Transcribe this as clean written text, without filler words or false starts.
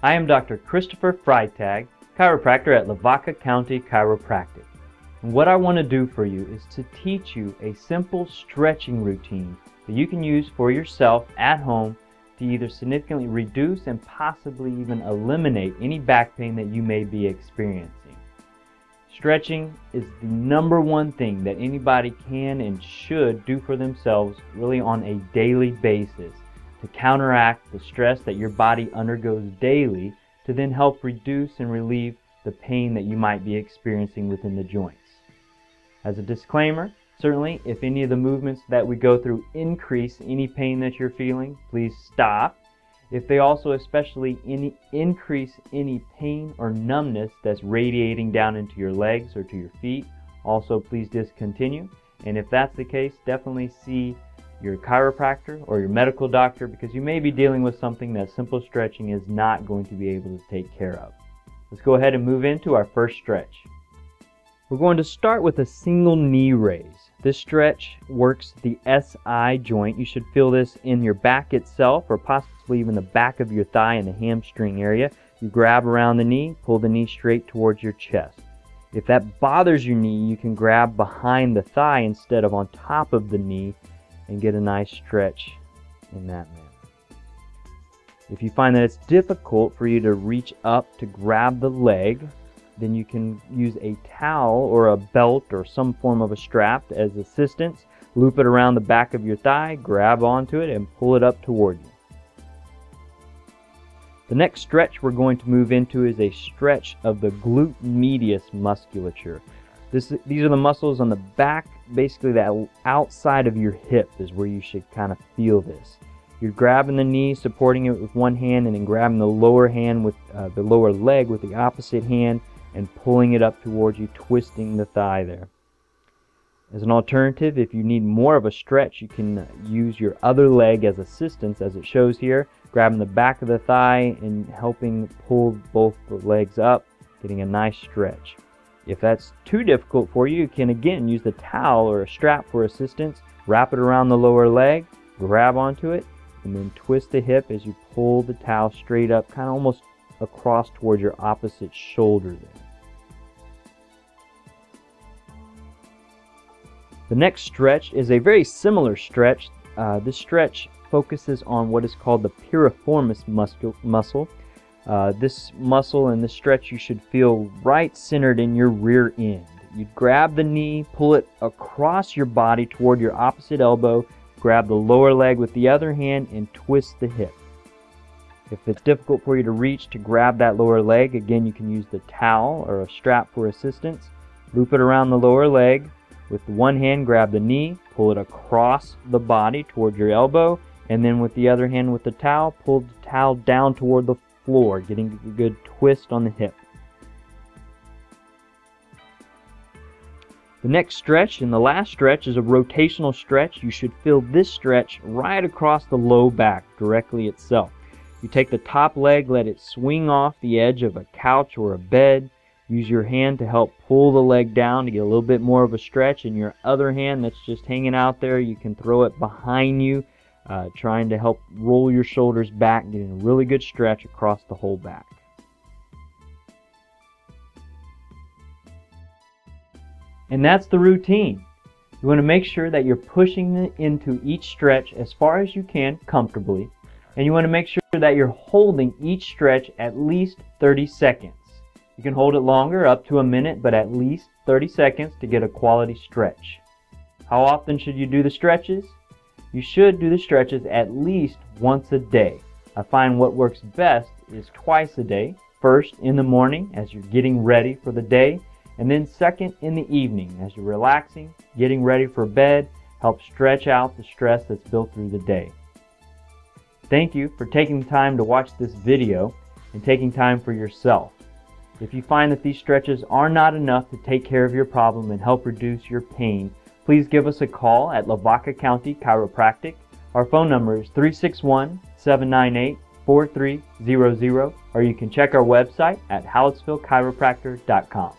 I am Dr. Christopher Freitag, chiropractor at Lavaca County Chiropractic. And what I want to do for you is to teach you a simple stretching routine that you can use for yourself at home to either significantly reduce and possibly even eliminate any back pain that you may be experiencing. Stretching is the #1 thing that anybody can and should do for themselves really on a daily basis to counteract the stress that your body undergoes daily to then help reduce and relieve the pain that you might be experiencing within the joints. As a disclaimer, certainly if any of the movements that we go through increase any pain that you're feeling, please stop. If they also especially increase any pain or numbness that's radiating down into your legs or to your feet, also please discontinue. And if that's the case, definitely see your chiropractor or your medical doctor, because you may be dealing with something that simple stretching is not going to be able to take care of. Let's go ahead and move into our first stretch. We're going to start with a single knee raise. This stretch works the SI joint. You should feel this in your back itself or possibly even the back of your thigh and the hamstring area. You grab around the knee, pull the knee straight towards your chest. If that bothers your knee, you can grab behind the thigh instead of on top of the knee and get a nice stretch in that manner. If you find that it's difficult for you to reach up to grab the leg, then you can use a towel or a belt or some form of a strap as assistance. Loop it around the back of your thigh, grab onto it, and pull it up toward you. The next stretch we're going to move into is a stretch of the Gluteus Medius musculature. These are the muscles on the back, basically the outside of your hip is where you should kind of feel this. You're grabbing the knee, supporting it with one hand, and then grabbing the lower hand with the lower leg with the opposite hand and pulling it up towards you, twisting the thigh there. As an alternative, if you need more of a stretch, you can use your other leg as assistance, as it shows here, grabbing the back of the thigh and helping pull both the legs up, getting a nice stretch. If that's too difficult for you, you can again use the towel or a strap for assistance, wrap it around the lower leg, grab onto it, and then twist the hip as you pull the towel straight up, kind of almost across towards your opposite shoulder there. The next stretch is a very similar stretch. This stretch focuses on what is called the Piriformis muscle. This muscle and this stretch you should feel right centered in your rear end. You'd grab the knee, pull it across your body toward your opposite elbow, grab the lower leg with the other hand, and twist the hip. If it's difficult for you to reach to grab that lower leg, again you can use the towel or a strap for assistance. Loop it around the lower leg. With one hand, grab the knee, pull it across the body toward your elbow, and then with the other hand with the towel, pull the towel down toward the floor, getting a good twist on the hip. The next stretch and the last stretch is a rotational stretch. You should feel this stretch right across the low back directly itself. You take the top leg, let it swing off the edge of a couch or a bed. Use your hand to help pull the leg down to get a little bit more of a stretch, and your other hand that's just hanging out there, you can throw it behind you, trying to help roll your shoulders back, getting a really good stretch across the whole back. And that's the routine. You want to make sure that you're pushing into each stretch as far as you can comfortably, and you want to make sure that you're holding each stretch at least 30 seconds. You can hold it longer, up to a minute, but at least 30 seconds to get a quality stretch. How often should you do the stretches? You should do the stretches at least once a day. I find what works best is twice a day. First in the morning as you're getting ready for the day, and then second in the evening as you're relaxing, getting ready for bed. Help stretch out the stress that's built through the day. Thank you for taking the time to watch this video and taking time for yourself. If you find that these stretches are not enough to take care of your problem and help reduce your pain, please give us a call at Lavaca County Chiropractic. Our phone number is 361-798-4300, or you can check our website at hallettsvillechiropractor.com.